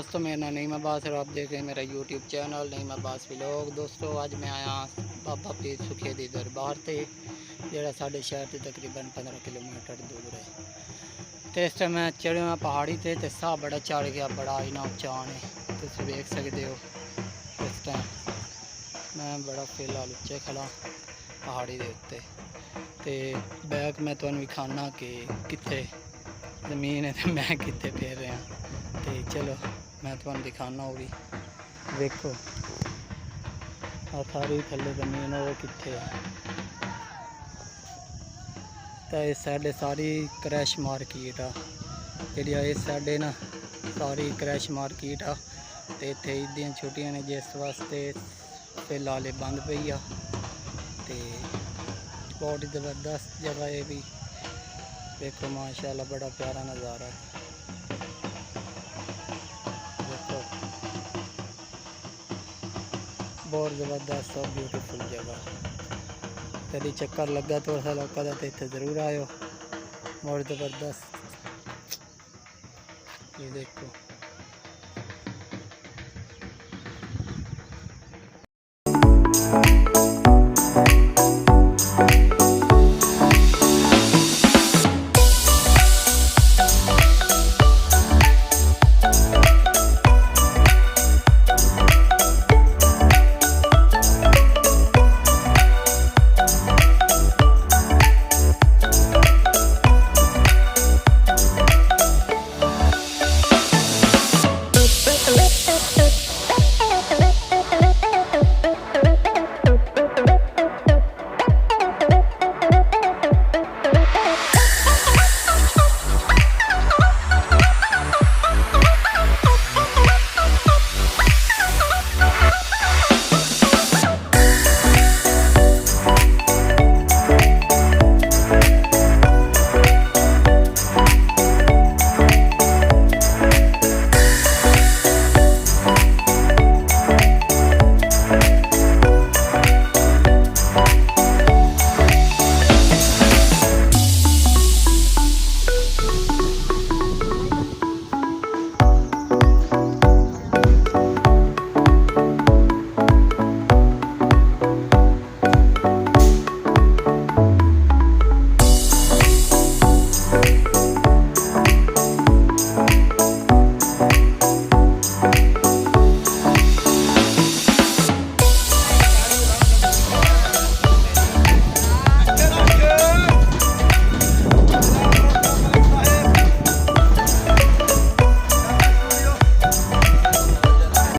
दोस्तों, मेरा नाम naeemabbas और आप देख रहे हैं मेरा यूट्यूब चैनल naeemabbasvlogs। दोस्तों आज मैं आया बाबा पीर सुखे दी दरबार से जोड़ा साढ़े शहर से तकरीबन 15 किलोमीटर दूर है। तो इस टाइम मैं चढ़ा पहाड़ी से तो साह बड़ा चढ़ गया, बड़ा इना उचान है, तुम देख सकते हो। इस टाइम मैं बड़ा फिलहाल उच्चे खड़ा पहाड़ी के उत्ते तो बैक मैं तुहानू विखाना कि कित्थे ज़मीन है तो मैं कित्थे फिर रहा। तो चलो मैं तुहानू दिखाना वो भी देखो, सारी थल्ले ज़मीन वो कित्थे है। तो इस साइड सारी क्रैश मार्केट आ जी, इस साइड ना सारी क्रैश मार्केट आ। तो इत्थे ईद दी छुट्टियां ने जिस वास्ते फिलहाल बंद पई आ। तो बहुत ज़बरदस्त जगह है भी, देखो माशाल्लाह बड़ा प्यारा नज़ारा है। देखो बहुत ज़बरदस्त और ब्यूटीफुल जगह। कभी चक्कर लगा तो ऐसा लौका तो इतने ज़रूर आयो, बहुत ज़बरदस्त। ये देखो।